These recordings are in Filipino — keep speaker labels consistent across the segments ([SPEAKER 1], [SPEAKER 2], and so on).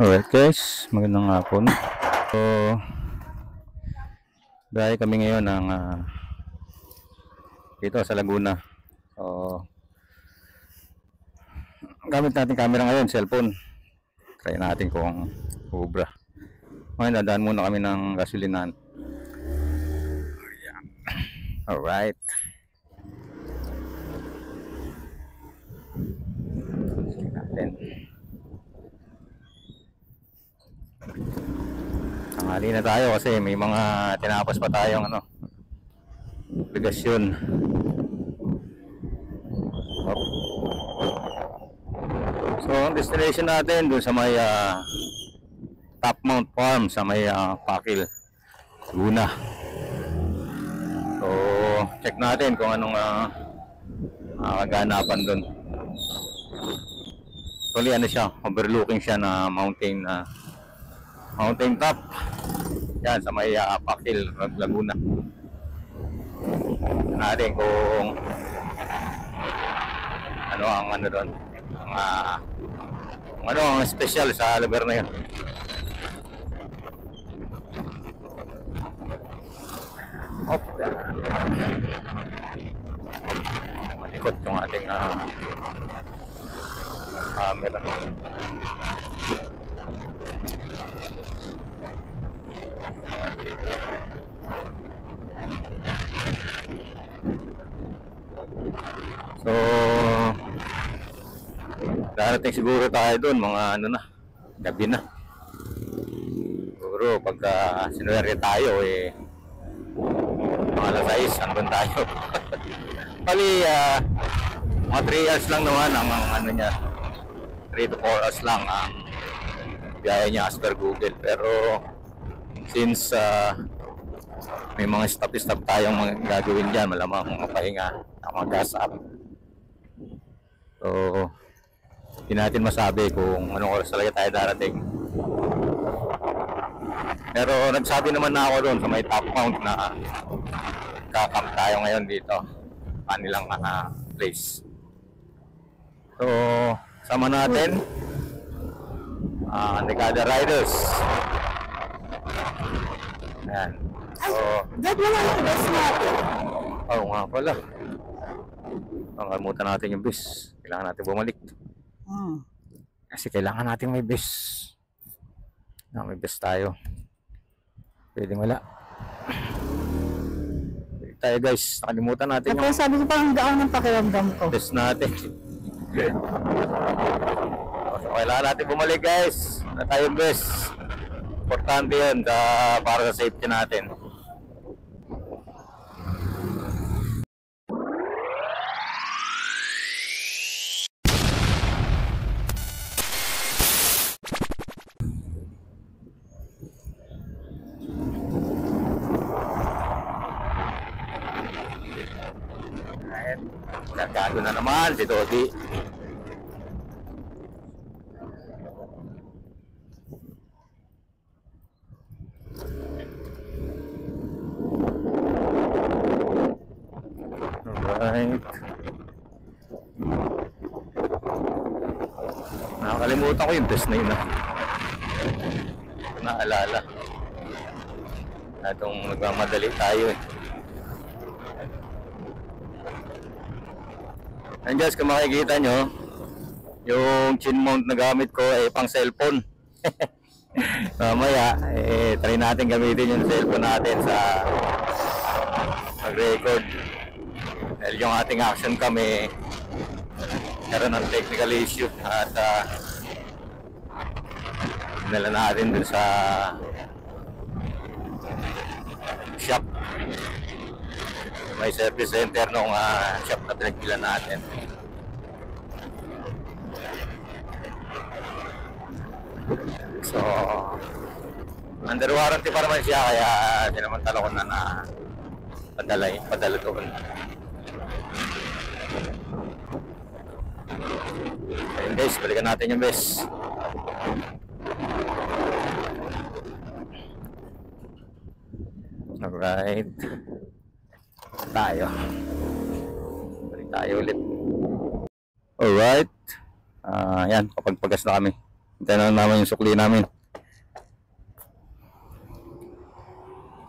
[SPEAKER 1] Alright guys, magandang hapon. So, dahil kami ngayon ng dito sa Laguna. So, gamit natin camera ngayon, cellphone. Try natin kung ubra. Ngayon, dadaan muna kami ng gasolinahan. Alright. Sige natin. Tanghali na tayo kasi may mga tinapos pa tayong obligasyon. So ang destination natin dun sa may Top Mount Farm sa may Pakil, Laguna. So check natin kung anong kaganapan dun. Actually siya, overlooking siya na mountain top. Yan sa may Pakil, Laguna. Natin kung ano ang doon, ang special sa lugar na yun. Malikot yung ating camera. So darating siguro tayo doon mga gabi na. Siguro pagka sinuwerte tayo mga alas 6 andun tayo. Bali mga 3 hours lang naman ang niya, 3 to 4 hours lang ang biyahe niya as per Google. Pero since may mga stop tayong mga gagawin dyan, malamang mga pahinga, mga gas up. So hindi natin masabi kung anong oras talaga tayo darating. Pero nagsabi naman na ako doon sa may Top Mount na kakamp tayo ngayon dito, kanilang place. So sama natin Negada Riders. Ayan. So
[SPEAKER 2] Dad naman ang bus natin.
[SPEAKER 1] Oo nga pala, nakalimutan natin yung bus. Kailangan natin bumalik. Kasi kailangan natin may bus. May bus tayo. Pwedeng wala. Pwede tayo guys. Nakalimutan natin
[SPEAKER 2] yung... sabi ko parang gaan ng pakiramdam ko.
[SPEAKER 1] Bus natin. So kailangan natin bumalik guys. Na tayong bus. Importante yun para sa safety natin. Nagkado na naman si Dodi. Alright. Nakakalimutan ko yung bus na yun naalala. Itong nagmamadali tayo And guys, kung makikita nyo, yung chin mount na gamit ko ay pang cellphone. Mamaya, try natin gamitin yung cellphone natin sa mag-record. Dahil yung ating action kami meron ng technical issue at dinala natin dun sa shop. May service center nung shop na pinagpilan natin. So under warranty pa naman siya, kaya sinamantala ko na padala doon. Ayun guys, balikan natin yung best. Alright, balik tayo ulit. Alright, yan, kapagpagas na kami. Hintayin na naman yung sukli namin.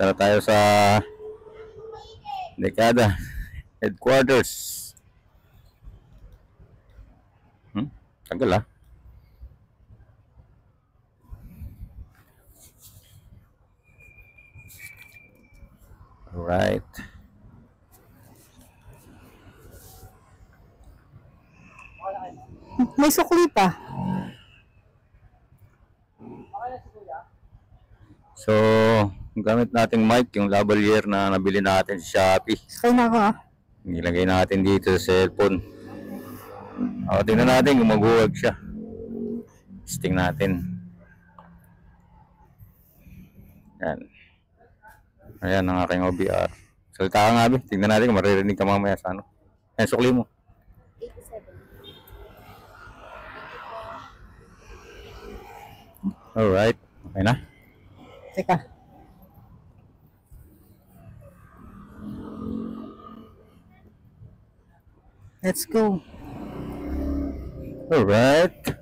[SPEAKER 1] Tara tayo sa Dekada headquarters. Tagal ah. Alright.
[SPEAKER 2] May sukli pa.
[SPEAKER 1] So, gamit nating mic, yung lavalier na nabili natin sa Shopee.
[SPEAKER 2] Sakay na ako ah.
[SPEAKER 1] Nilagay natin dito sa cellphone. Tingnan natin kung maghuwag siya. Testing natin. Yan. Ayan ang aking OBR. Salita ka nga, Bi. Tingnan natin kung maririnig ka mamaya sa ano. Ayan, sukli mo. 87. Alright. Okay na.
[SPEAKER 2] Teka. Let's go.
[SPEAKER 1] Alright.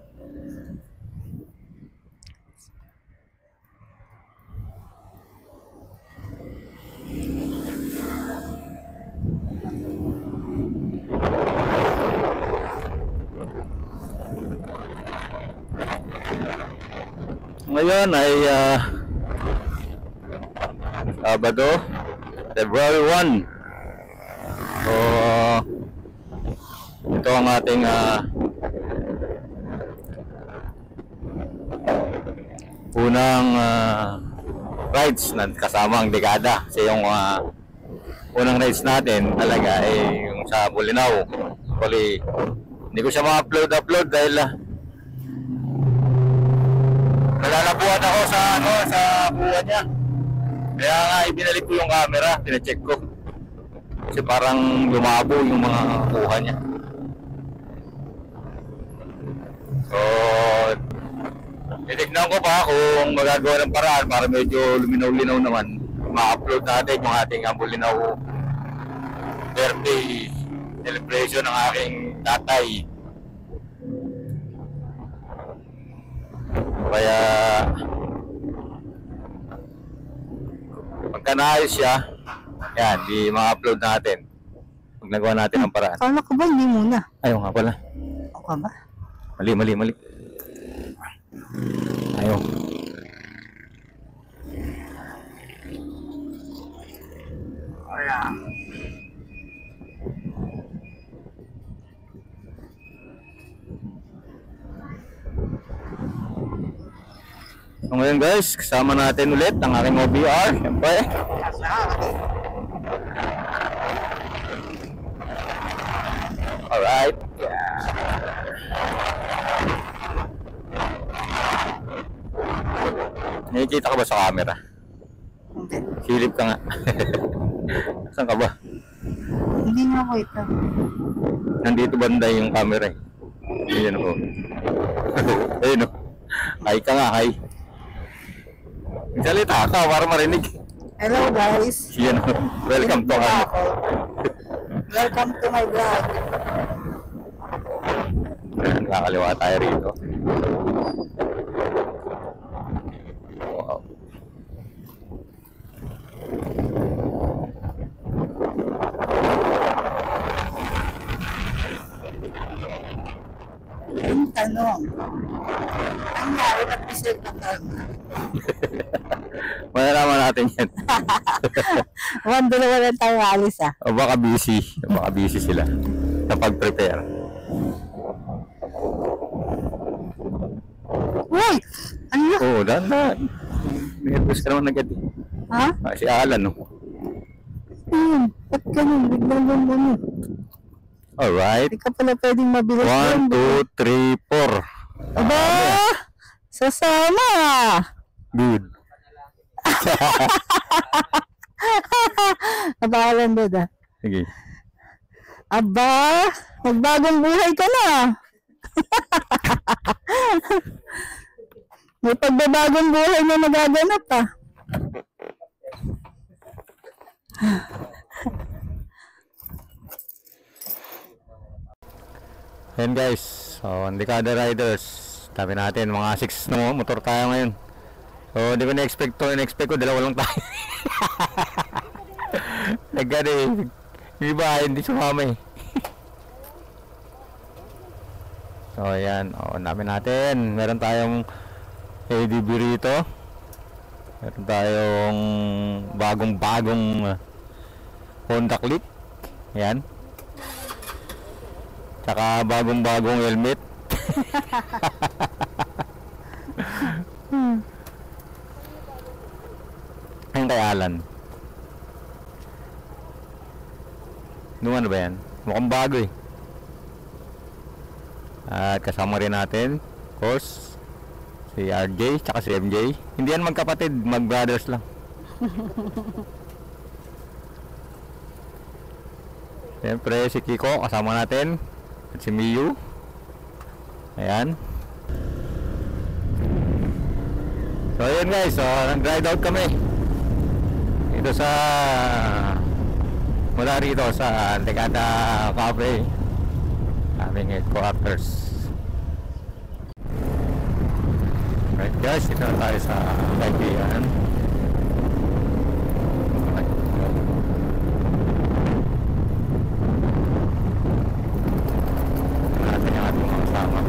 [SPEAKER 1] Ngayon ay Sabado, February 1. So, ito ang ating unang rides na kasama ang Dekada. Kasi yung unang rides natin talaga ay yung sa Bolinao. Actually, hindi ko siya ma-upload dahil nalalabuhan ako sa buwan niya. Kaya nga ibinalik ko yung camera, pinacheck ko. Kasi parang lumabo yung mga kuha niya. So, titignan ko pa kung magagawa ng paraan para medyo luminaw-linaw naman. Ma-upload natin yung ating Bolinao birthday celebration ng aking tatay. Kaya pagka naayos siya, yan, di ma-upload natin pag nagawa natin ang paraan.
[SPEAKER 2] Kala ko ba hindi muna?
[SPEAKER 1] Ayaw nga pala.
[SPEAKER 2] Ako ba?
[SPEAKER 1] Mali. Ayaw. Ayan. So ngayon guys, kasama natin ulit ang aking OBR, siyempre. Alright. Nakikita ka ba sa camera?
[SPEAKER 2] Hindi.
[SPEAKER 1] Silip ka nga. Saan ka ba?
[SPEAKER 2] Hindi na ako ito.
[SPEAKER 1] Nandito banda yung camera eh. Ayan o. Ayun o. Hi ka nga, hi. Salita ka para marinig.
[SPEAKER 2] Hello guys.
[SPEAKER 1] Yan o. Welcome to ano.
[SPEAKER 2] Welcome to my vlog.
[SPEAKER 1] Nakakaliwa tayo rito. Wow.
[SPEAKER 2] Yung tanong. Ang nangyari na pisil ng tanong.
[SPEAKER 1] Malalaman natin yan.
[SPEAKER 2] Dalawa lang tayo alis ah.
[SPEAKER 1] O baka busy. Baka busy sila sa pag-prepare.
[SPEAKER 2] Uy! Ano yun?
[SPEAKER 1] Oo, dahan-dahan. Nervous ka naman agad eh.
[SPEAKER 2] Ha?
[SPEAKER 1] Si Alan no.
[SPEAKER 2] Ayun. Ba't ganun? Biglang ganun.
[SPEAKER 1] Alright.
[SPEAKER 2] Hindi ka pala pwedeng mabilis
[SPEAKER 1] 1, 2, 3, 4.
[SPEAKER 2] Aba! Sasama!
[SPEAKER 1] Good.
[SPEAKER 2] Nabahalan doon ah.
[SPEAKER 1] Sige.
[SPEAKER 2] Aba! Magbagong buhay ka na! May pagbabagong buhay na nagaganap ah.
[SPEAKER 1] Ayan guys, so ang Dekada Riders, Sabi natin, mga 6 no, motor tayo ngayon. So, hindi ko na-expect to. In-expect ko, dalawa lang tayo. Nagkano eh. Yung iba, hindi sumama eh. So, ayan. O, namin natin. Meron tayong ADB rito. Meron tayong bagong-bagong Honda Click. Ayan. Tsaka bagong-bagong helmet. Ayun kay Alan. Nung ano ba yan? Mukhang bago eh. At kasama rin natin, of course, si RJ tsaka si MJ. Hindi yan magkapatid, mag-brothers lang. Siyempre si Kiko kasama natin. At si Miyu. Ayan. So ayun guys, so nag-ride out kami dito sa mula rito sa Legada Cafe, aming headquarters. Right guys, dito na tayo sa kaibigan. Natin yung ating mga kasama.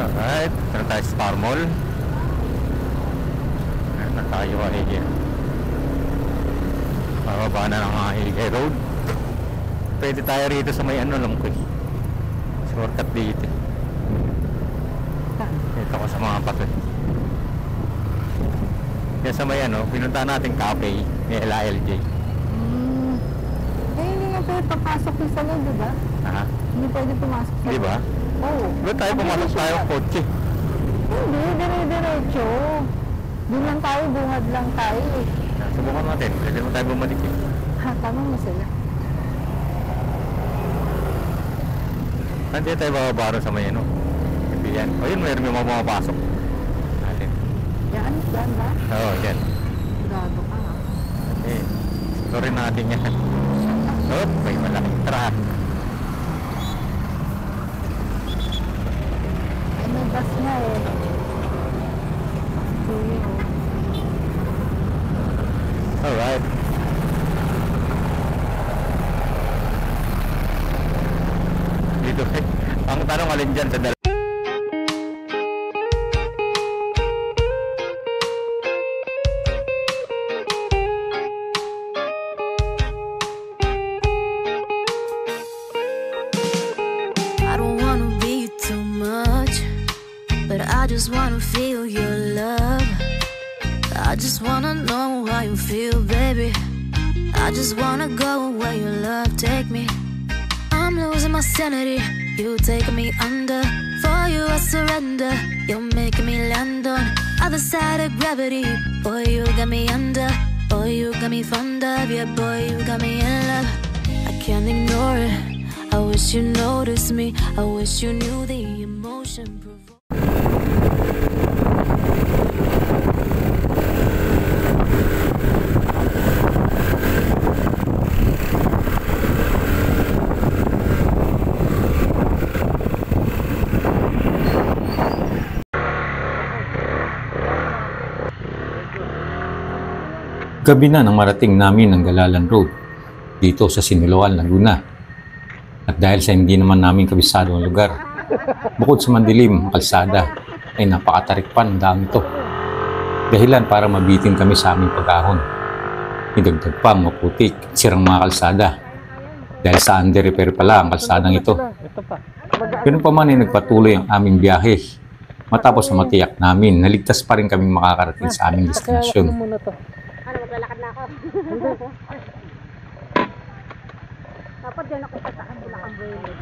[SPEAKER 1] Alright, meron tayo Star Mall. Meron na tayo Ahige. Pababa na ng Ahige Road. Pwede tayo rito sa may ano lang ko eh. Shortcut dito. Dito ko sa mga pato. Yan sa may ano, pinunta natin cafe ni LLJ.
[SPEAKER 2] Eh, hindi nga pwede papasok yung sa loob, diba?
[SPEAKER 1] Aha.
[SPEAKER 2] Hindi pwede pumasok sa loob.
[SPEAKER 1] Di ba?
[SPEAKER 2] Oo.
[SPEAKER 1] Doon tayo pumasok tayo ng kotse.
[SPEAKER 2] Hindi, dire-diretso. Doon lang tayo, bungad lang tayo eh.
[SPEAKER 1] Subukan natin. Pwede mo tayo bumalik eh.
[SPEAKER 2] Ha, tama mo sila.
[SPEAKER 1] Nandiyan tayo bababa sa may ano. Hindi yan. O yun, mayroon yung mga pumapasok. Natin.
[SPEAKER 2] Yan ba?
[SPEAKER 1] Oo, yan.
[SPEAKER 2] Gado ka ha.
[SPEAKER 1] Eh, ito rin natin yan. Oh, may malaking truck.
[SPEAKER 2] Ay, may bus nga eh. Sige oh.
[SPEAKER 1] Alright. Dito eh. Ang tanong alin dyan sa dalawa.
[SPEAKER 3] I don't wanna be too much, but I just wanna feel your love. I just wanna know how you feel, baby. I just wanna go where your love take me. I'm losing my sanity, you taking me under. For you I surrender, you're making me land on other side of gravity. Boy, you got me under. Boy, you got me fond of. Yeah, boy, you got me in love. I can't ignore it. I wish you noticed me. I wish you knew the emotion.
[SPEAKER 4] Gabi na nang marating namin ang Galalan Road dito sa Siniloan, Laguna. At dahil sa hindi naman namin kabisado ang lugar, bukod sa mandilim ang kalsada, ay napakatarikpan ang daan ito. Dahilan para mabitin kami sa aming pag-ahon. Idagdag pa ang maputik at sirang mga kalsada. Dahil sa under-repair pala ang kalsadang ito. Ganun pa man ay nagpatuloy ang aming biyahe. Matapos na matiyak namin, naligtas pa rin kaming makakarating sa aming destinasyon.
[SPEAKER 5] Ano, maglalakad na ako.
[SPEAKER 2] Dapat dyan ako sa saan nila ang buwelo.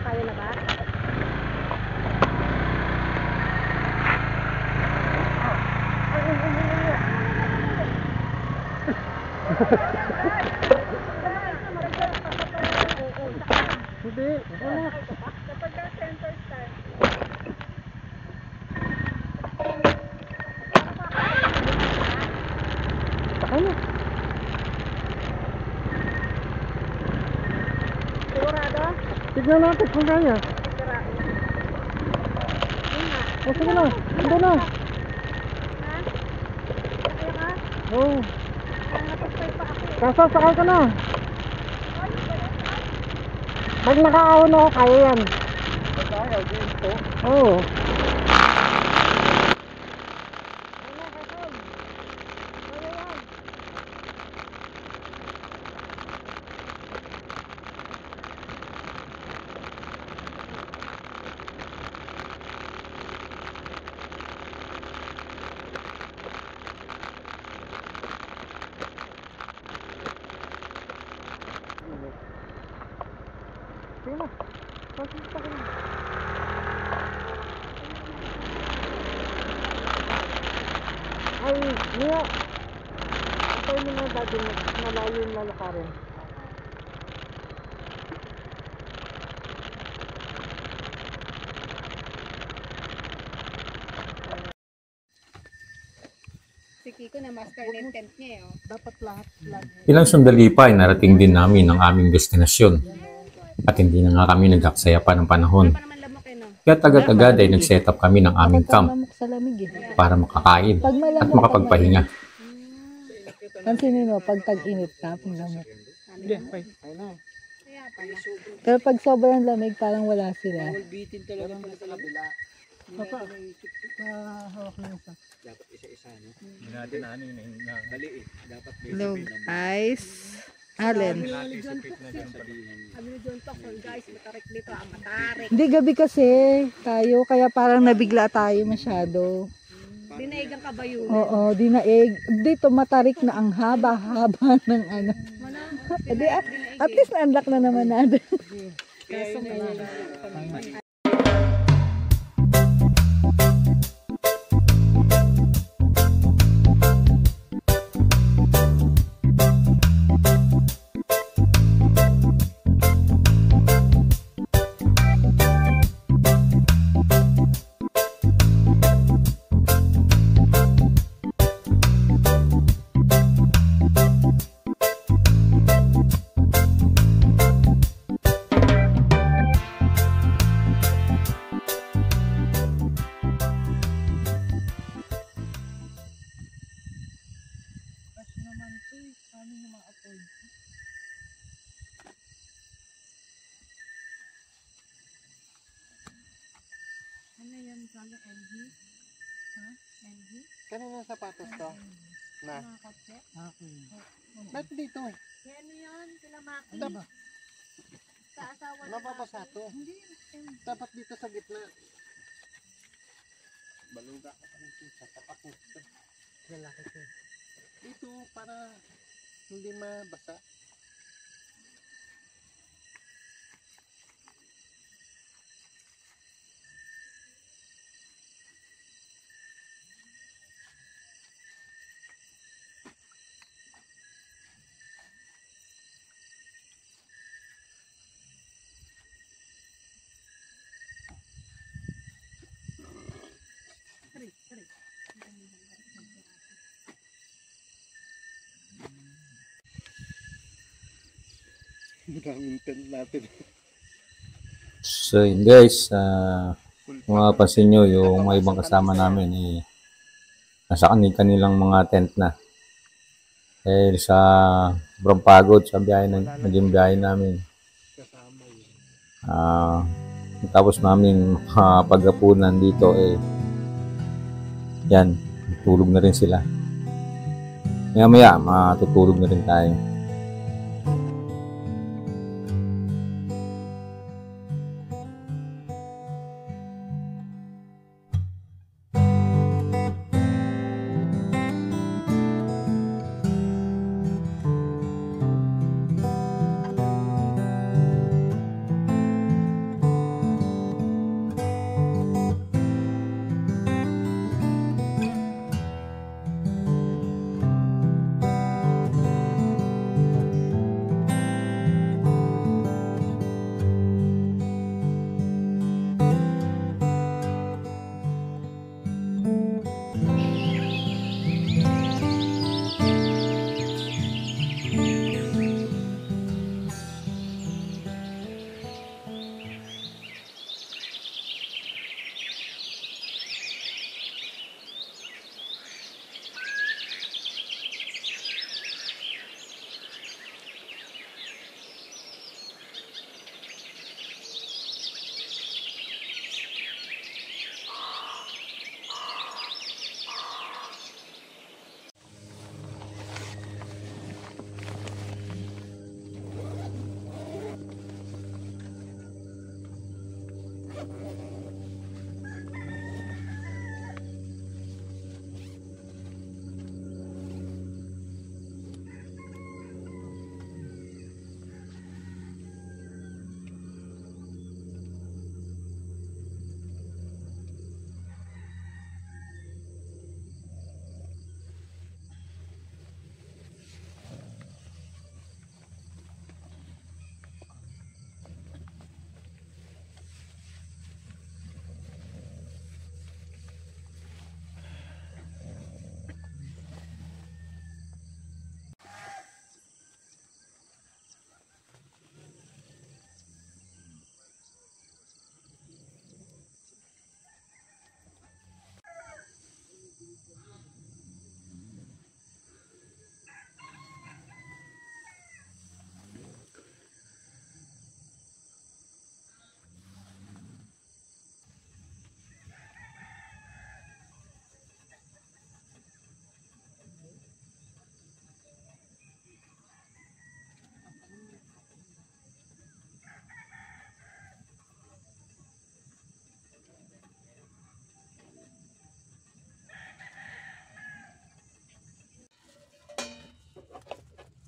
[SPEAKER 2] Kaya na ba?
[SPEAKER 5] Hindi.
[SPEAKER 2] Kapag ka center stand.
[SPEAKER 5] Ano?
[SPEAKER 2] Sigurado?
[SPEAKER 5] Tignan natin kung kaya.
[SPEAKER 2] Sigurado.
[SPEAKER 5] O sige na. Ando na.
[SPEAKER 2] Ha? Kaya ka?
[SPEAKER 5] Oo.
[SPEAKER 2] Nakapagpay pa ako eh.
[SPEAKER 5] Kaso sakay ka na. Pag nakaahon ako, kaya yan. Kaya, dito? Oo. Sige na. Pasista ka na. Ay, Mia. Atay mo na dati malayo yung lalakarin.
[SPEAKER 2] Si Kiko na master net tent niya eh.
[SPEAKER 5] Dapat lahat.
[SPEAKER 4] Ilang sandali pa ay narating din namin ang aming destinasyon. At hindi na nga kami nag-aksaya pa ng panahon.
[SPEAKER 2] Pa naman lamok eh no?
[SPEAKER 4] Kaya agad-agad ay nag-set up kami ng aming camp
[SPEAKER 2] Lamok sa lamig eh.
[SPEAKER 4] para makakain
[SPEAKER 2] Pag
[SPEAKER 4] at makapagpahinga.
[SPEAKER 2] Pansinin mo, pag tag-init na, lamok.
[SPEAKER 5] Hindi, okay. Ayun na.
[SPEAKER 2] Pero pag sobrang lamig, parang wala sila.
[SPEAKER 5] Bitin talaga pala sa kabila. Papa, hawak na isa.
[SPEAKER 2] Hello guys. Allen.
[SPEAKER 6] Sabi ni John Tocson, guys, matarik dito, matarik.
[SPEAKER 2] Hindi, gabi kasi tayo, kaya parang nabigla tayo masyado.
[SPEAKER 6] Dinaigang kabayo.
[SPEAKER 2] Oo, dinaig. Dito matarik na ang haba-haba ng ano. Edi, at least na-unlock na naman natin.
[SPEAKER 6] Kaso ngayon.
[SPEAKER 2] Ano yan? Sana LG? Ha? LG?
[SPEAKER 5] Kanina sapatos to? Na?
[SPEAKER 2] Mga kotse?
[SPEAKER 5] Akin. Ba't dito eh?
[SPEAKER 6] Kaya ano yun? Sila Maki.
[SPEAKER 5] Dapat,
[SPEAKER 6] Sa asawa ni
[SPEAKER 5] mapapasa to.
[SPEAKER 2] Hindi.
[SPEAKER 5] Dapat dito sa gitna. Baluga ka pa nito sa tapak nito. Lalaki to. Dito para hindi mabasa. Maraming tent natin.
[SPEAKER 4] So yun guys, kung mapapansin nyo, yung mga ibang kasama namin nasa kanilang mga tent na. Dahil sa sobrang pagod sa biyahe naging biyahe namin.
[SPEAKER 5] Kasama yun.
[SPEAKER 4] Tapos namin paghapunan dito yan, tulog na rin sila. Maya matutulog na rin tayo.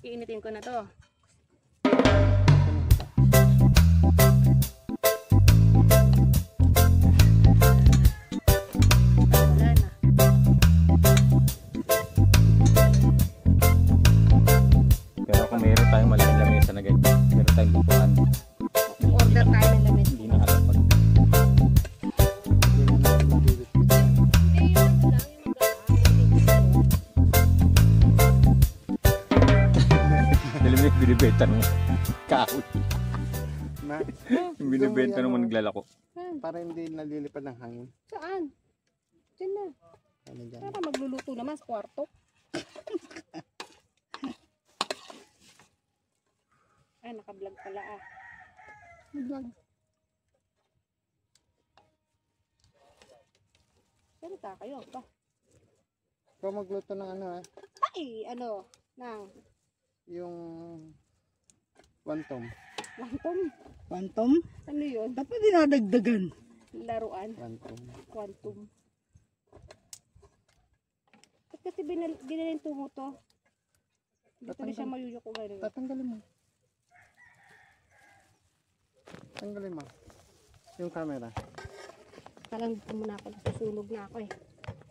[SPEAKER 6] Iinitin ko na to. Wala na.
[SPEAKER 1] Pero kung mayroon tayong malaking lamesa na ganyan, meron tayong lutuan.
[SPEAKER 6] Order tayo ng lamit.
[SPEAKER 1] Hindi na alam pag nilimit binibenta ng kahoy.
[SPEAKER 5] Ma,
[SPEAKER 1] Yung binibenta ng mga naglalako.
[SPEAKER 5] para hindi nalilipad ng hangin.
[SPEAKER 6] Saan? Diyan na.
[SPEAKER 5] Ano dyan?
[SPEAKER 6] Para magluluto naman sa kwarto. Ay, naka-vlog pala ah.
[SPEAKER 5] Vlog.
[SPEAKER 6] Salita kayo pa.
[SPEAKER 5] Ikaw magluto ng ano
[SPEAKER 6] Ay, ano? Nang
[SPEAKER 5] yung wantom.
[SPEAKER 6] quantum?
[SPEAKER 2] Quantum?
[SPEAKER 6] Ano yun?
[SPEAKER 2] Dapat dinadagdagan.
[SPEAKER 6] Laruan?
[SPEAKER 5] Wantom.
[SPEAKER 6] Quantum. Ba't kasi binalin tungo to? Dito rin siya mayuyuko gano'n.
[SPEAKER 5] Tatanggalin mo. Tanggalin mo. Yung camera.
[SPEAKER 6] Talang dito muna ako. Susunog na ako eh.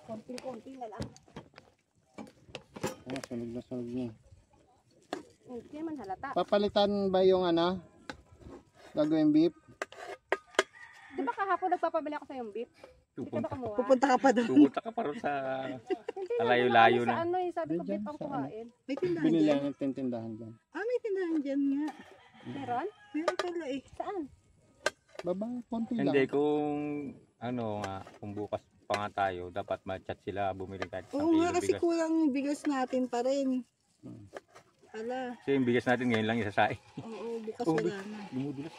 [SPEAKER 6] Konting-konti na lang.
[SPEAKER 5] Oh, sunog na sunog niya.
[SPEAKER 6] Hindi naman halata.
[SPEAKER 5] Papalitan ba yung ano? Gagawin beef?
[SPEAKER 6] Di ba kahapon nagpapabili ako sa yung beef? Hindi ka ba kumuha?
[SPEAKER 2] Pupunta ka pa doon.
[SPEAKER 1] Pupunta ka pa rin sa
[SPEAKER 6] Hindi
[SPEAKER 1] Alayo-layo
[SPEAKER 6] na. Sa
[SPEAKER 1] na.
[SPEAKER 6] ano eh, sabi ko
[SPEAKER 5] Diyan,
[SPEAKER 6] beef ang
[SPEAKER 5] sa ano?
[SPEAKER 6] kuhain.
[SPEAKER 2] May tindahan
[SPEAKER 5] Binili
[SPEAKER 2] dyan.
[SPEAKER 5] ang tindahan dyan.
[SPEAKER 2] May tindahan dyan nga.
[SPEAKER 6] Meron?
[SPEAKER 2] Meron pala eh.
[SPEAKER 6] Saan?
[SPEAKER 5] Baba, konti lang.
[SPEAKER 1] Hindi, kung ano nga, kung bukas pa nga tayo, dapat ma-chat sila, bumili tayo ng
[SPEAKER 2] Oo nga
[SPEAKER 1] kilo
[SPEAKER 2] kasi
[SPEAKER 1] bigas.
[SPEAKER 2] kulang yung bigas natin pa rin.
[SPEAKER 5] Hmm.
[SPEAKER 2] Ala,
[SPEAKER 1] Kasi yung bigas natin ngayon lang isasain.
[SPEAKER 2] oo, bukas
[SPEAKER 1] Oh,
[SPEAKER 2] wala na.
[SPEAKER 1] Dumudulas.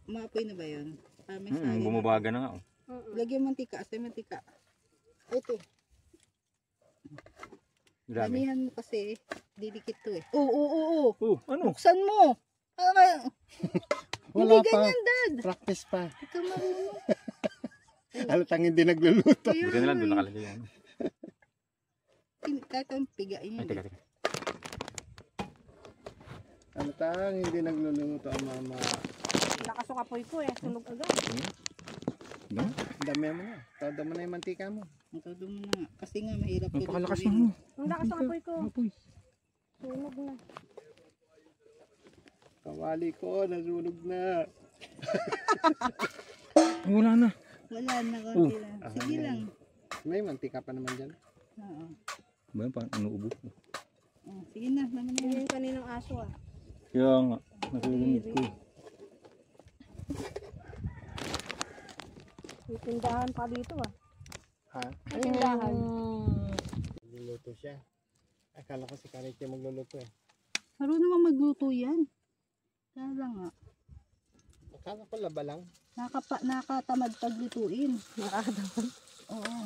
[SPEAKER 2] Maapoy na ba yun? May sayang.
[SPEAKER 1] Bumabaga na nga. Oh.
[SPEAKER 2] Lagyan mantika, asay mantika. Ito,
[SPEAKER 1] Grabe.
[SPEAKER 2] damihan mo kasi, didikit to eh. Oo.
[SPEAKER 1] Oh, ano?
[SPEAKER 2] Buksan mo. Para,
[SPEAKER 5] Wala
[SPEAKER 2] hindi
[SPEAKER 5] pa.
[SPEAKER 2] ganyan, Dad.
[SPEAKER 5] Practice pa.
[SPEAKER 2] Ito marunong.
[SPEAKER 5] Halatang hindi nagluluto.
[SPEAKER 2] Kaya
[SPEAKER 1] Buti na lang,
[SPEAKER 2] nga
[SPEAKER 1] doon
[SPEAKER 2] eh.
[SPEAKER 1] nakalagay yan.
[SPEAKER 2] Kahit ang pigain
[SPEAKER 1] Ay,
[SPEAKER 2] yun.
[SPEAKER 1] teka, teka.
[SPEAKER 5] Halatang hindi nagluluto ang mama.
[SPEAKER 6] Nakasukapoy ko eh. Sunog agad.
[SPEAKER 1] No?
[SPEAKER 5] Dami mo na. Todo mo na yung mantika mo.
[SPEAKER 2] Todo mo na. Kasi nga mahirap ko
[SPEAKER 1] Napakalakas
[SPEAKER 2] lutuin.
[SPEAKER 1] mo.
[SPEAKER 6] Ang nakasukapoy ko. Sunog na.
[SPEAKER 5] Kawali ko, nasunog na.
[SPEAKER 1] Wala na.
[SPEAKER 2] Wala na, konti lang. Sige lang.
[SPEAKER 5] May mantika pa naman dyan.
[SPEAKER 2] Oo.
[SPEAKER 1] Ba yun, parang inuubo.
[SPEAKER 2] Oh, sige na, naman na
[SPEAKER 6] Yun
[SPEAKER 2] yan.
[SPEAKER 6] yung kaninang aso ah.
[SPEAKER 1] Kaya nga, narinig ko.
[SPEAKER 6] May tindahan pa dito ah.
[SPEAKER 5] Ha?
[SPEAKER 6] May tindahan.
[SPEAKER 5] Nagluluto siya. Akala ko si Kariche magluluto eh.
[SPEAKER 2] Marunong naman magluto yan. Kaya lang nga.
[SPEAKER 5] Akala ko laba lang.
[SPEAKER 2] Nakatamad paglutuin.
[SPEAKER 6] Nakakatawa.
[SPEAKER 2] Oo.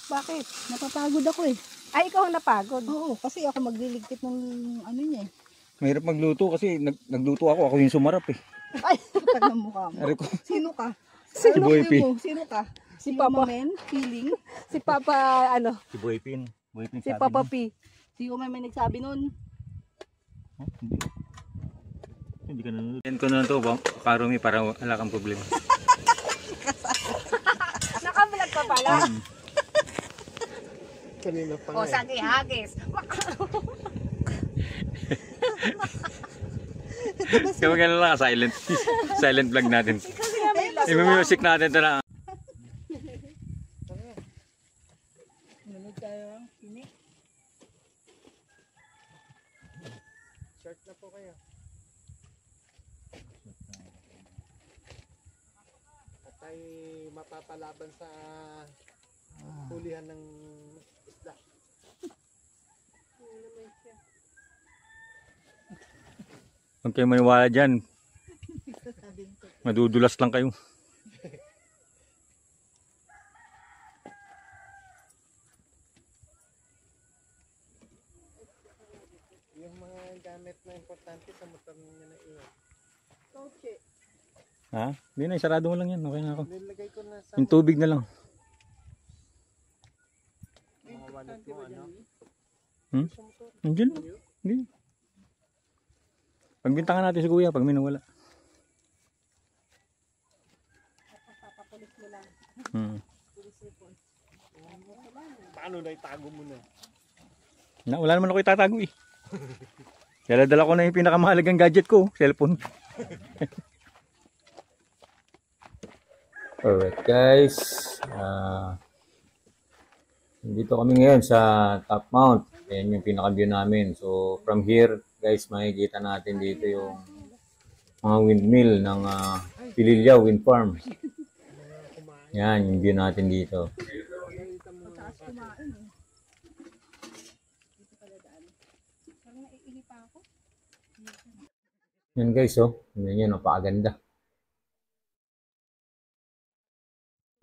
[SPEAKER 6] Bakit?
[SPEAKER 2] Napapagod ako eh.
[SPEAKER 6] Ay, ikaw ang napagod.
[SPEAKER 2] Oo, kasi ako magliligpit ng ano niya eh.
[SPEAKER 1] Mahirap magluto kasi nagluto ako yung sumarap eh.
[SPEAKER 2] Ay, kapag ng mukha mo.
[SPEAKER 1] Ari ko.
[SPEAKER 2] Sino ka?
[SPEAKER 1] Si Boy P.
[SPEAKER 2] Sino ka?
[SPEAKER 6] Si
[SPEAKER 2] Yung
[SPEAKER 6] Papa.
[SPEAKER 2] Mamen? Feeling?
[SPEAKER 6] Si Papa, ano?
[SPEAKER 1] Si Boypin. Boypin
[SPEAKER 6] Si Papa P.
[SPEAKER 2] Si Mamen nagsabi nun.
[SPEAKER 1] Hindi. Hindi ka nanonood. Yan ko na ito, Karumi, para wala kang problema.
[SPEAKER 6] Nakablog pa pala.
[SPEAKER 5] Kanina pa
[SPEAKER 6] O,
[SPEAKER 5] nga eh.
[SPEAKER 6] sagi hagis.
[SPEAKER 1] Kaya magkano lang silent. Silent vlog natin.
[SPEAKER 6] Kasi nga may last.
[SPEAKER 1] I-music natin ito na.
[SPEAKER 2] Nanood tayo. Sini.
[SPEAKER 5] Short na po kayo. At tayo mapapalaban sa hulihan ng isda.
[SPEAKER 1] Huwag kayo maniwala dyan. Madudulas lang kayo.
[SPEAKER 5] Yung mga gamit na importante sa motor ninyo na iwan.
[SPEAKER 2] Coach eh.
[SPEAKER 1] Ha? Hindi na, isarado mo lang yan. Okay na ako.
[SPEAKER 5] Nilagay ko na sa
[SPEAKER 1] Yung tubig na lang.
[SPEAKER 5] mga wallet mo ano.
[SPEAKER 1] Nandiyan. Hindi.
[SPEAKER 4] Pagbintangan natin si kuya pag may nawala.
[SPEAKER 5] Paano na itago mo na?
[SPEAKER 4] Wala naman ako itatago eh. Dala-dala ko na yung pinakamahalagang gadget ko, cellphone. Alright guys, dito kami ngayon sa Top Mount. Ayan yung pinaka-view namin. So from here guys, makikita natin dito yung mga windmill ng Pililya Wind Farm. Yan yung view natin dito. Yan guys, oh. Yan, napakaganda.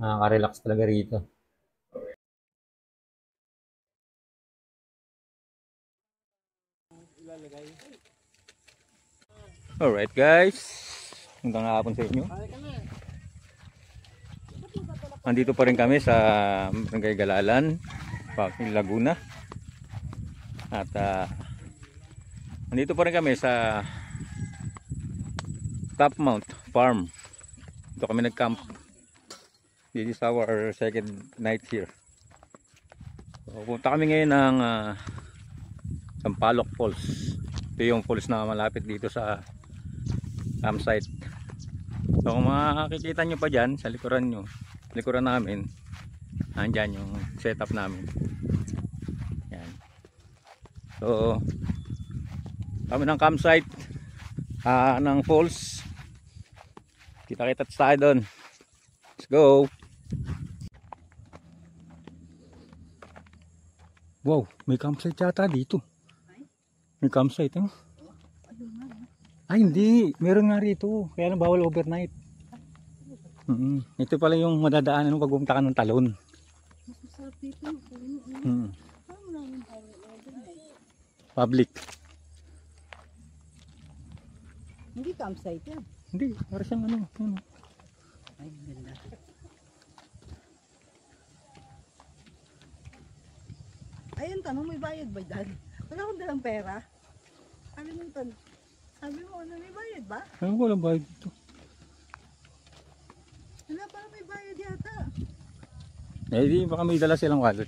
[SPEAKER 4] Nakaka-relax talaga rito. Alright guys, magandang hapon sa inyo. Nandito pa rin kami sa Barangay Galalan, Laguna. At nandito pa rin kami sa Top Mount Farm. Dito kami nag-camp. This is our second night here. So, punta kami ngayon ng Sampaloc Falls. Ito yung falls na malapit dito sa campsite. So kung makikita nyo pa dyan sa likuran namin, andyan yung setup namin. Yan. So kami ng campsite ng falls. Kita-kita tayo doon. Let's go. Wow, may campsite yata dito. May campsite, eh? Ay, hindi. Meron nga rito. Kaya lang bawal overnight. Ito pala yung madadaanan pag pumunta ka ng Talon.
[SPEAKER 2] Masarap dito.
[SPEAKER 4] Public.
[SPEAKER 2] Hindi campsite yan.
[SPEAKER 4] Hindi. Para siyang ano.
[SPEAKER 2] Ay, ganda. Ayun, tanong, may bayad ba dyan? Wala akong dalang pera. Sabi mo, may bayad ba?
[SPEAKER 4] Ayun ko lang bayad dito.
[SPEAKER 2] Wala, parang may bayad yata.
[SPEAKER 4] Eh, di baka may dala silang wallet.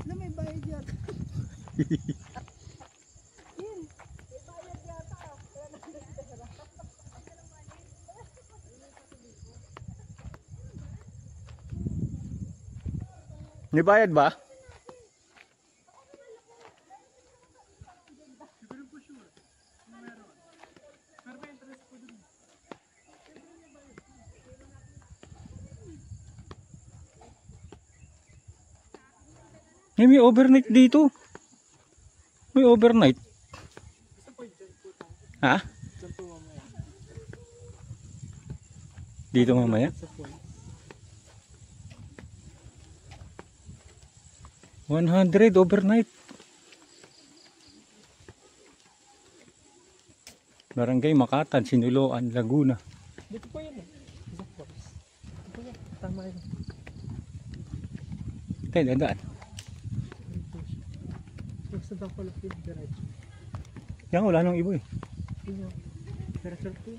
[SPEAKER 2] Wala, may bayad yata.
[SPEAKER 4] May bayad ba? May overnight dito. May overnight. Ha? Dito mamaya? 100 overnight. Barangay Makatan, Sinuloan, Laguna.
[SPEAKER 5] Dito po yan eh. Isang box. Dito yan. Tama yun.
[SPEAKER 4] Tayo, dadaan.
[SPEAKER 5] Sa daw pala yung diretso.
[SPEAKER 4] Yan, wala nang ibo eh.
[SPEAKER 5] Yun yung diretso po yun.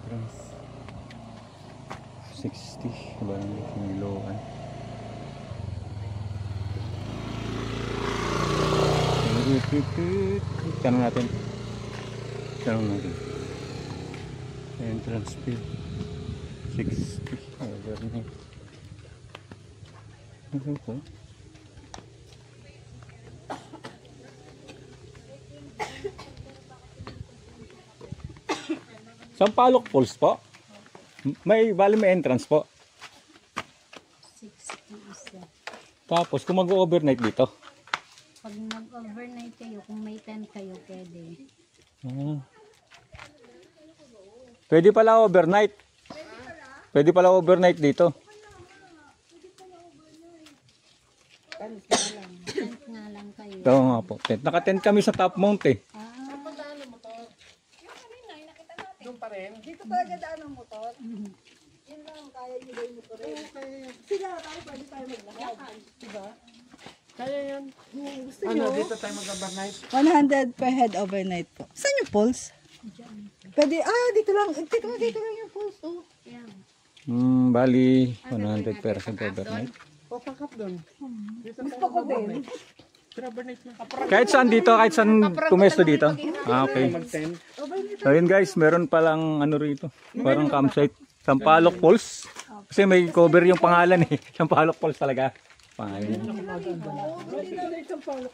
[SPEAKER 4] Trans 60 Barangay Sinuloan. Tanong natin. Entrance fee 60 overnight. Ano po? Sampaloc Falls po? May entrance po.
[SPEAKER 6] 60 isa.
[SPEAKER 4] Tapos kung mag-overnight dito.
[SPEAKER 6] Pag nag-overnight kayo, kung may tent kayo, pwede.
[SPEAKER 4] Pwede pala overnight. Pwede pala overnight dito.
[SPEAKER 6] Tent nga lang kayo.
[SPEAKER 4] Oo nga po. Tent. Naka-tent kami sa top mount eh.
[SPEAKER 5] Doon pa rin.
[SPEAKER 2] Dito talaga daan ng motor. Yun lang, kaya nyo ba yung motor? Sila tayo, pwede tayo maglakad. Diba?
[SPEAKER 5] Kaya yan.
[SPEAKER 2] Gusto
[SPEAKER 5] Ano,
[SPEAKER 2] nyo?
[SPEAKER 5] dito tayo mag-overnight.
[SPEAKER 2] 100 per head overnight po. Saan yung pulse? Pwede, dito lang. Dito lang yung pulse. Oh.
[SPEAKER 4] Bali, 100% overnight.
[SPEAKER 5] O, pakap doon.
[SPEAKER 2] Gusto ko din.
[SPEAKER 5] Pero overnight na.
[SPEAKER 4] Kahit saan dito, kahit saan pumesto dito. Okay.
[SPEAKER 5] Mag-tent.
[SPEAKER 4] So yun guys, meron palang ano rito. Parang campsite. Sampaloc Falls. Kasi may cover yung pangalan eh. Sampaloc Falls talaga. Pangalan.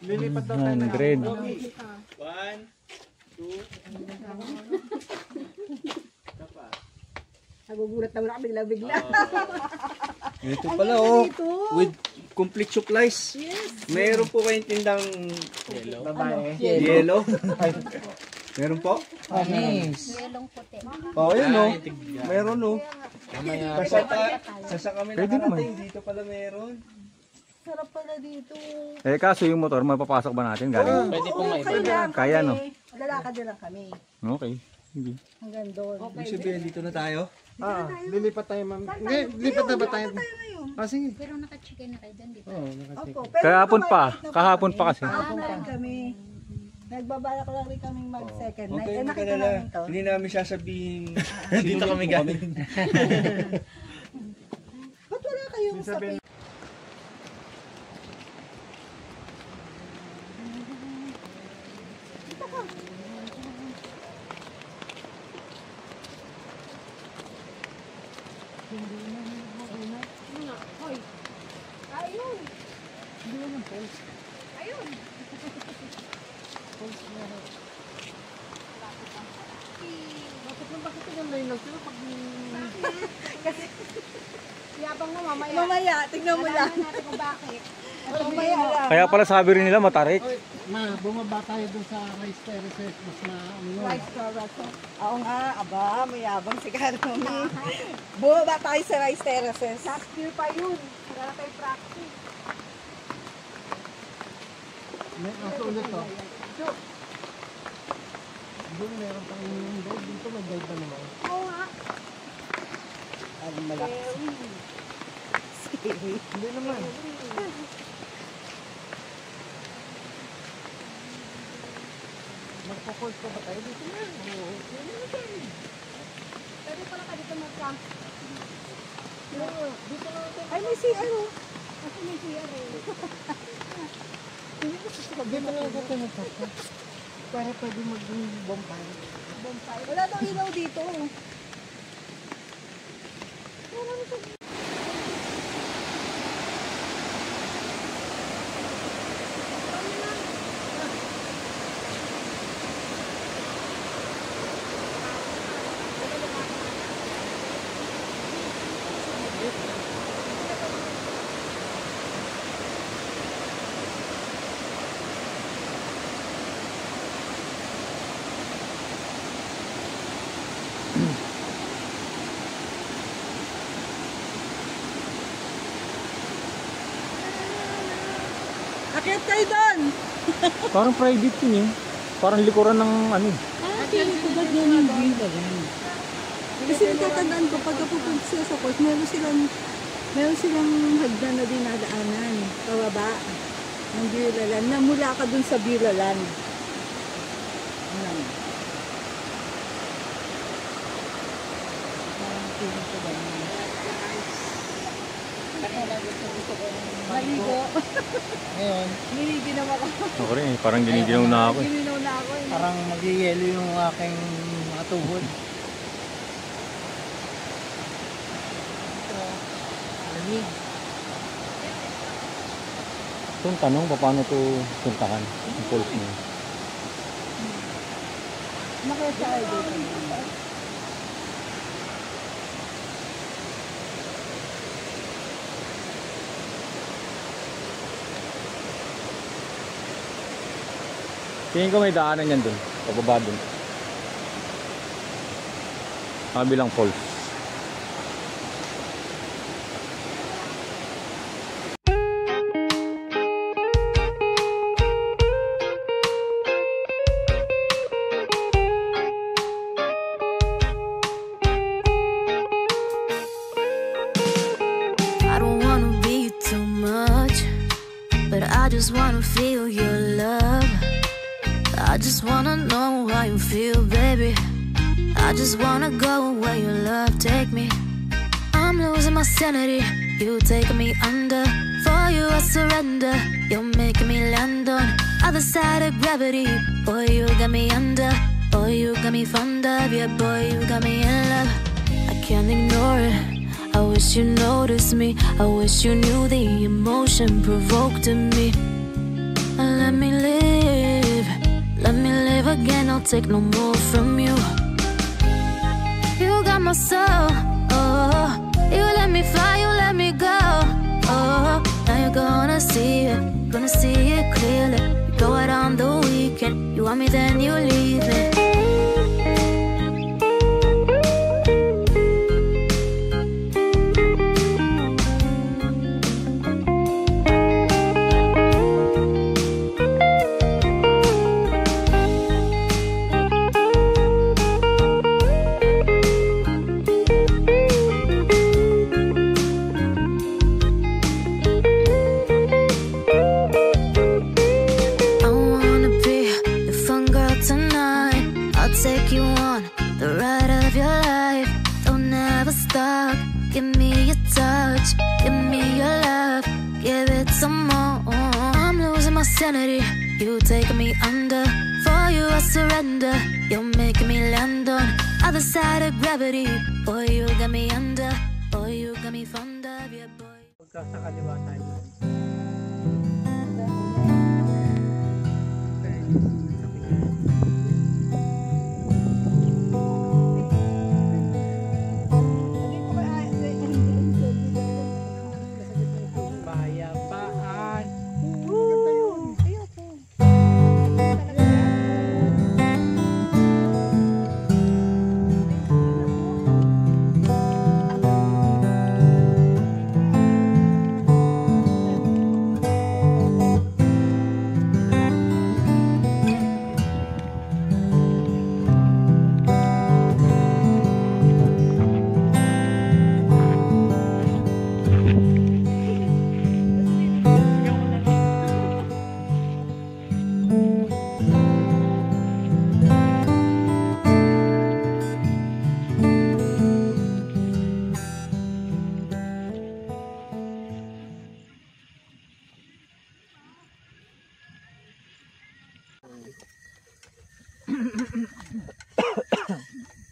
[SPEAKER 5] Lilipat daw tayo.
[SPEAKER 4] 100.
[SPEAKER 2] Nagugulat naman ako bigla-bigla.
[SPEAKER 7] Ito pala oh, with complete supplies. Meron po kayong tindang
[SPEAKER 5] Babae.
[SPEAKER 7] yellow. Ay, meron po? Oh, yun oh. Meron oh. Sasa kami
[SPEAKER 4] Pwede
[SPEAKER 7] nakarating, dito pala meron.
[SPEAKER 2] Sarap pala dito.
[SPEAKER 4] Kaso yung motor, mapapasok ba natin? Galing.
[SPEAKER 5] Pwede pong may
[SPEAKER 4] Kaya no?
[SPEAKER 2] Lalakad din lang kami.
[SPEAKER 4] Okay. Sige.
[SPEAKER 2] Hanggang doon.
[SPEAKER 7] Ibig sabihin, dito na tayo.
[SPEAKER 5] Lilipat tayo, ma'am. Hindi, lilipat na ba tayo? Sige.
[SPEAKER 6] Pero naka-chicken na kayo dyan, di ba?
[SPEAKER 5] Oo, nakasik.
[SPEAKER 2] Opo, pero
[SPEAKER 4] Kahapon pa.
[SPEAKER 2] nakabalik na
[SPEAKER 4] Kahapon pa kasi.
[SPEAKER 2] Kahapon na rin kami. Nagbabalak lang rin kaming mag-second night.
[SPEAKER 7] Okay,
[SPEAKER 2] Nakita
[SPEAKER 7] magalala.
[SPEAKER 2] namin to.
[SPEAKER 7] Hindi namin sasabihin.
[SPEAKER 5] Dito kami galing.
[SPEAKER 2] Ba't wala kayong sabi?
[SPEAKER 5] Bakit yung line lang sila pag...
[SPEAKER 6] Yabang mo mamaya.
[SPEAKER 2] Mamaya, tignan mo lang.
[SPEAKER 6] Natin kung bakit.
[SPEAKER 2] Mamaya lang.
[SPEAKER 4] Kaya pala sabi rin nila matarik.
[SPEAKER 5] Ma, bumaba tayo dun sa rice terraces. Mas na, ano,
[SPEAKER 2] Rice terraces. Oo nga, aba, mayabang si Karomi. Bumaba tayo sa rice terraces.
[SPEAKER 6] Last year pa yun. Wala tayo practice.
[SPEAKER 5] may aso ulit to. Doon meron pang guide. Dito may guide pa naman.
[SPEAKER 6] Oo nga.
[SPEAKER 2] Ang malaki. Scary.
[SPEAKER 5] Hindi naman. Magpo-calls pa ba tayo dito na? Oo.
[SPEAKER 6] Pwede pala ka dito mag-camp.
[SPEAKER 5] Dito na ito.
[SPEAKER 2] Ay, may CR oh.
[SPEAKER 6] Kasi may CR eh.
[SPEAKER 5] Dito na ito pinagkaka. Para pwede mag-bonfire.
[SPEAKER 2] Wala daw ilaw dito. Akit kayo doon!
[SPEAKER 4] Parang private yun eh. Parang likuran ng ano eh.
[SPEAKER 2] Pagod yun yung view ba rin? Kasi natatandaan ko, pagka pupunta sila sa court, meron silang hagdan na dinadaanan. Pababa ng Beulah na mula ka dun sa Beulah Land. Ayan. Parang feeling ko ba naman. Maligo.
[SPEAKER 5] Ngayon,
[SPEAKER 2] Niliginaw ako.
[SPEAKER 4] Ako rin eh. Parang giniginaw na ako eh.
[SPEAKER 2] Gininaw na ako eh.
[SPEAKER 5] parang mag-yelo yung aking mga tuhod. Lamig.
[SPEAKER 4] Ito yung tanong, paano ito puntahan? Yung falls mo.
[SPEAKER 2] Makaya sa dito.
[SPEAKER 4] Tingin ko may daanan yan dun. Pababa dun. Kabilang falls.
[SPEAKER 3] I just wanna know how you feel, baby. I just wanna go where your love take me. I'm losing my sanity, you taking me under. For you I surrender, you're making me land on other side of gravity. Boy, you got me under. Boy, you got me fond of. Yeah, boy, you got me in love. I can't ignore it. I wish you noticed me. I wish you knew the emotion provoked in me. Let me live. Let me live again. I'll take no more from you. You got my soul. Oh, you let me fly. You let me go. Oh, now you're gonna see it. Gonna see it clearly. You go out on the weekend. You want me, then you leave it. Take you on the ride of your life. Don't ever stop. Give me your touch. Give me your love. Give it some more. I'm losing my sanity. You taking me under. For you I surrender. You're making me land on other side of gravity. Boy, you got me under. Boy, you got me fond of. Yeah, boy.
[SPEAKER 5] Pagka sa kaliwa tayo.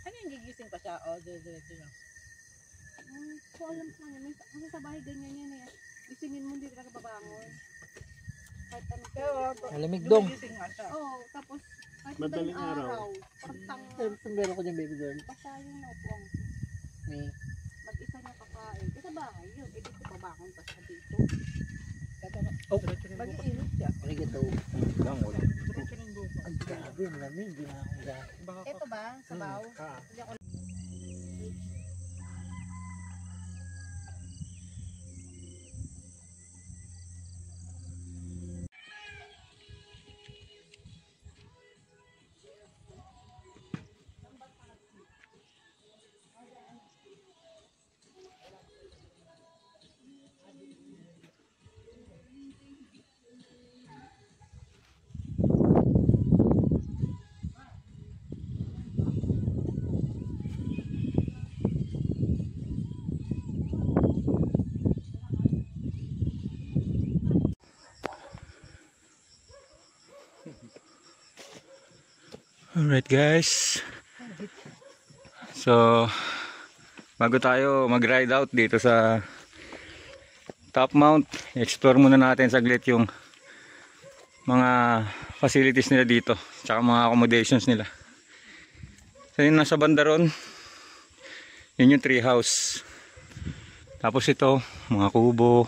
[SPEAKER 6] Ano yung gigising pa siya? O, diretso niya. So, alam ko naman. Kasi sa bahay ganyan yan eh. Gisingin mo, hindi ka babangon. Kahit ano.
[SPEAKER 5] Malamig dong.
[SPEAKER 6] Oo, tapos kahit madaling araw.
[SPEAKER 5] Meron ko dyan, baby girl.
[SPEAKER 6] Basta yung naupuan. Mag-isa niya kakain. Sa bahay yun. Eh, dito babangon pa siya dito.
[SPEAKER 5] Oh, mag-iinit siya. Arigato. Ang grabe, malamig.
[SPEAKER 6] Ito ba? Sabaw?
[SPEAKER 1] Alright guys, so bago tayo mag-ride out dito sa Top Mount, explore muna natin saglit yung mga facilities nila dito, tsaka mga accommodations nila. So yun, nasa banda ron, yun yung tree house. Tapos ito, mga kubo,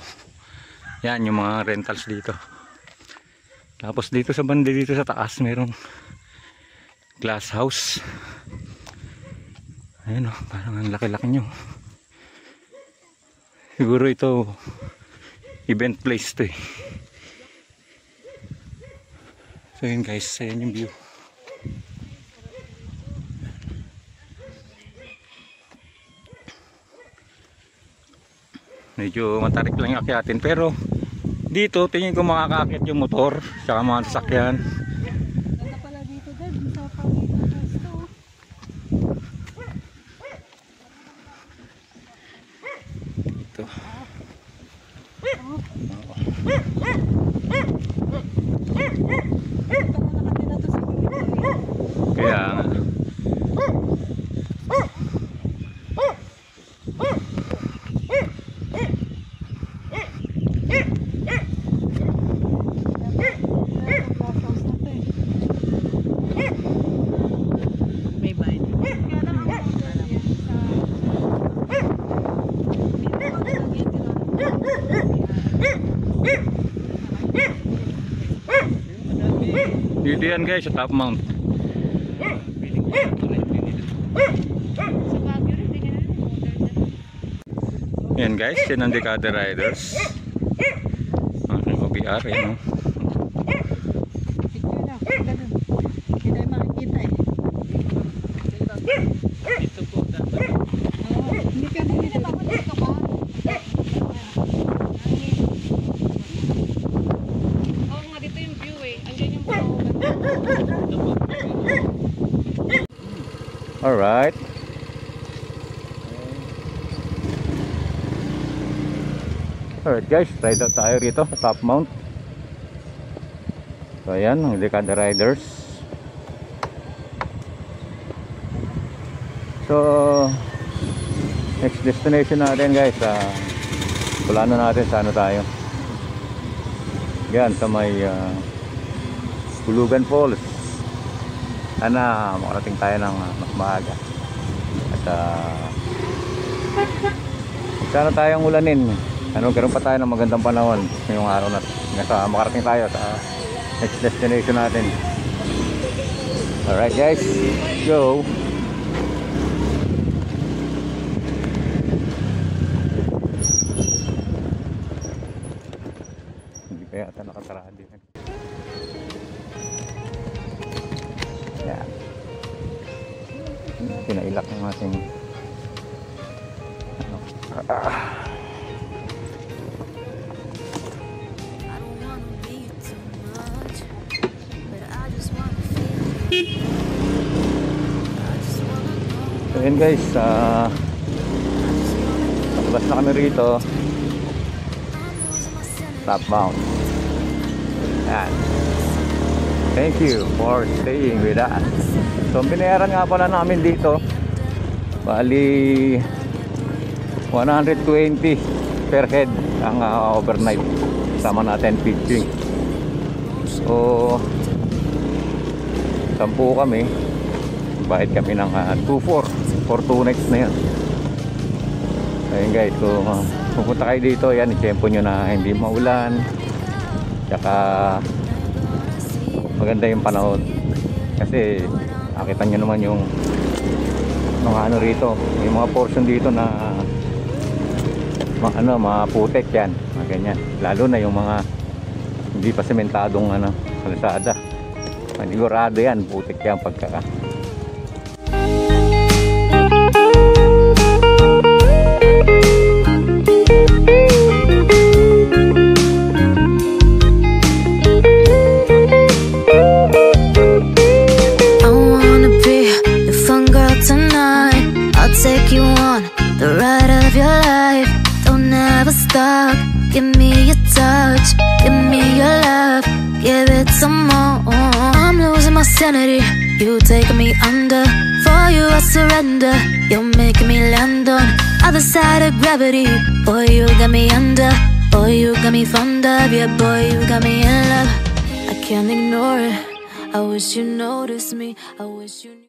[SPEAKER 1] yan yung mga rentals dito. Tapos dito sa banda, dito sa taas, merong glass house. Ayun o, parang ang laki-laki nyo. Siguro ito event place to eh. So yun guys, ayan yung view. Medyo matarik lang yung akyatin, pero dito tingin ko makakakit yung motor saka mga sasakyan. Ito. Kaya nga.
[SPEAKER 6] May bayad.
[SPEAKER 1] Dito yan guys, sa Top Mount. Yan guys, yan ang Dekada Riders. Ang OBR, yan o.
[SPEAKER 2] Hindi tayo makikita eh.
[SPEAKER 5] Ito po dapat.
[SPEAKER 2] Hindi ka dito.
[SPEAKER 6] Oo nga, dito yung view eh. Andiyan yung view.
[SPEAKER 5] Ito po.
[SPEAKER 1] Alright. Alright guys, ride out tayo rito sa Top Mount. So ayan, ang Dekada Riders. So next destination natin guys, plano natin sa ano tayo. Yan, sa may Bulugan Falls. Sana makarating tayo ng mas maaga. At sana tayong ulanin. Karoon pa tayo ng magandang panahon ngayong araw na makarating tayo sa next destination natin. Alright guys, go! Hindi kaya ata nakasarado din. Yan. Pinailak ng ating ano.
[SPEAKER 3] I don't wanna be too much, but I just wanna feel you. I just wanna know.
[SPEAKER 1] So yun guys, nakalabas na kami rito. Top Mount. Yan. Thank you for staying with us. So binayaran nga pala namin dito, bali 120 per head ang overnight, sama natin pitching. So 10 kami, bayad kami ng 2-4 for 2 nights na yan. Ayun guys, so pupunta kayo dito, yan, i-tempo nyo na hindi maulan, tsaka maganda yung panahon. Kasi nakita nyo naman yung mga ano rito, yung mga portion dito na mga putek yan, mga ganyan. Lalo na yung mga hindi pa sementadong kalsada, manigurado yan, putek yan pagka
[SPEAKER 3] take you on the ride of your life. Don't ever stop. Give me your touch, give me your love, give it some more. I'm losing my sanity. You take me under. For you I surrender. You're making me land on other side of gravity. Boy, you got me under. Boy, you got me fond of. Yeah, boy, you got me in love. I can't ignore it. I wish you noticed me. I wish you